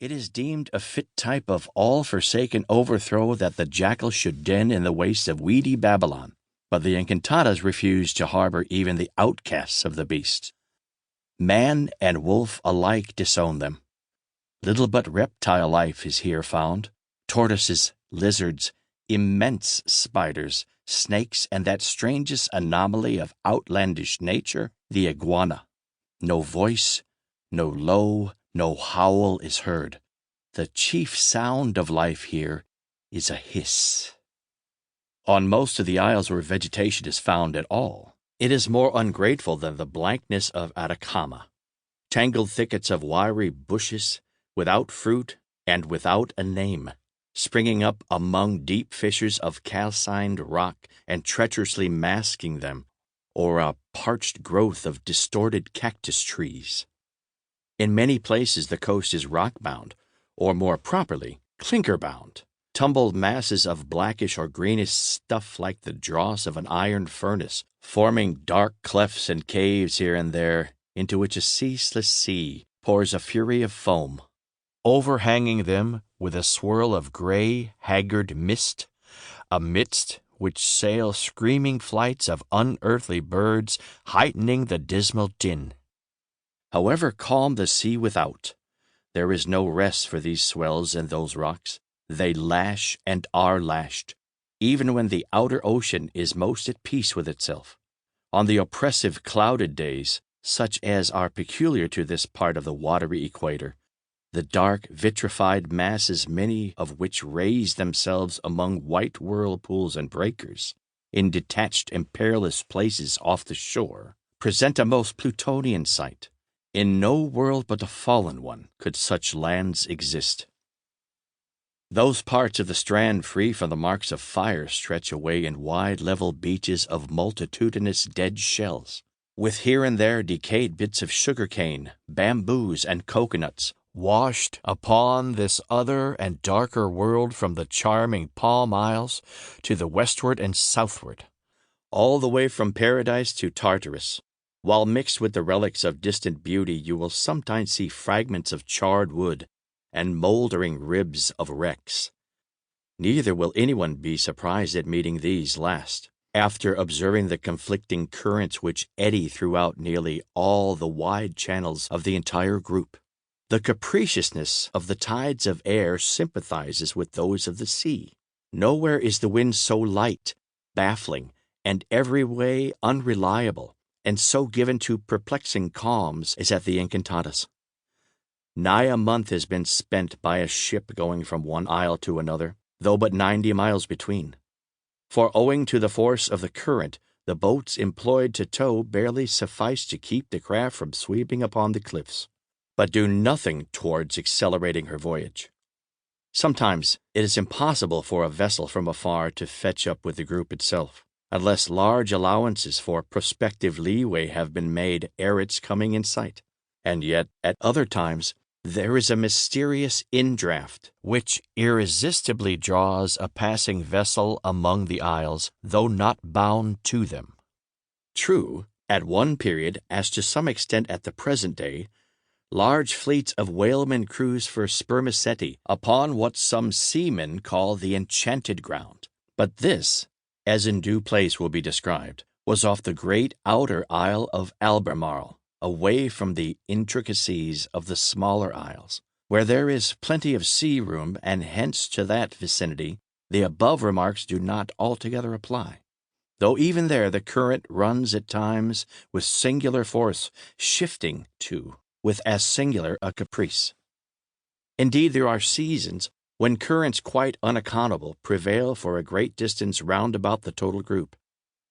It is deemed a fit type of all-forsaken overthrow that the jackal should den in the wastes of weedy Babylon, but the Encantadas refuse to harbor even the outcasts of the beast. Man and wolf alike disown them. Little but reptile life is here found: tortoises, lizards, immense spiders, snakes, and that strangest anomaly of outlandish nature, the iguana. No voice, no low, no howl is heard. The chief sound of life here is a hiss. On most of the isles where vegetation is found at all, it is more ungrateful than the blankness of Atacama. Tangled thickets of wiry bushes, without fruit and without a name, springing up among deep fissures of calcined rock and treacherously masking them, or a parched growth of distorted cactus trees. In many places the coast is rock-bound, or more properly, clinker-bound, tumbled masses of blackish or greenish stuff like the dross of an iron furnace, forming dark clefts and caves here and there, into which a ceaseless sea pours a fury of foam. Overhanging them with a swirl of gray, haggard mist, amidst which sail screaming flights of unearthly birds, heightening the dismal din. However calm the sea without, there is no rest for these swells and those rocks. They lash and are lashed, even when the outer ocean is most at peace with itself. On the oppressive clouded days, such as are peculiar to this part of the watery equator, the dark, vitrified masses, many of which raise themselves among white whirlpools and breakers, in detached and perilous places off the shore, present a most Plutonian sight. In no world but a fallen one could such lands exist. Those parts of the strand free from the marks of fire stretch away in wide level beaches of multitudinous dead shells, with here and there decayed bits of sugar cane, bamboos, and coconuts, washed upon this other and darker world from the charming Palm Isles to the westward and southward, all the way from Paradise to Tartarus. While mixed with the relics of distant beauty, you will sometimes see fragments of charred wood and moldering ribs of wrecks. Neither will anyone be surprised at meeting these last, after observing the conflicting currents which eddy throughout nearly all the wide channels of the entire group. The capriciousness of the tides of air sympathizes with those of the sea. Nowhere is the wind so light, baffling, and every way unreliable, and so given to perplexing calms as at the Encantadas. Nigh a month has been spent by a ship going from one isle to another, though but 90 miles between. For owing to the force of the current, the boats employed to tow barely suffice to keep the craft from sweeping upon the cliffs, but do nothing towards accelerating her voyage. Sometimes it is impossible for a vessel from afar to fetch up with the group itself, unless large allowances for prospective leeway have been made ere its coming in sight. And yet, at other times, there is a mysterious indraft which irresistibly draws a passing vessel among the isles, though not bound to them. True, at one period, as to some extent at the present day, large fleets of whalemen cruise for spermaceti upon what some seamen call the enchanted ground. But this, as in due place will be described, was off the great outer isle of Albemarle, away from the intricacies of the smaller isles, where there is plenty of sea room, and hence to that vicinity the above remarks do not altogether apply, though even there the current runs at times with singular force, shifting, too, with as singular a caprice. Indeed, there are seasons when currents quite unaccountable prevail for a great distance round about the total group,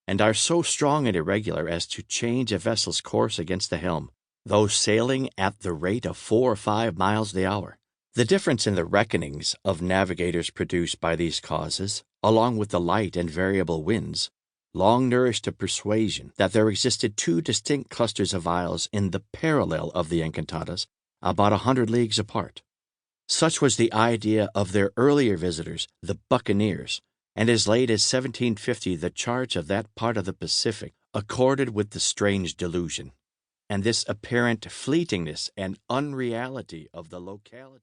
and are so strong and irregular as to change a vessel's course against the helm, though sailing at the rate of 4 or 5 miles the hour. The difference in the reckonings of navigators produced by these causes, along with the light and variable winds, long nourished a persuasion that there existed 2 distinct clusters of isles in the parallel of the Encantadas, about 100 leagues apart. Such was the idea of their earlier visitors, the buccaneers, and as late as 1750 the charts of that part of the Pacific accorded with the strange delusion, and this apparent fleetingness and unreality of the locality.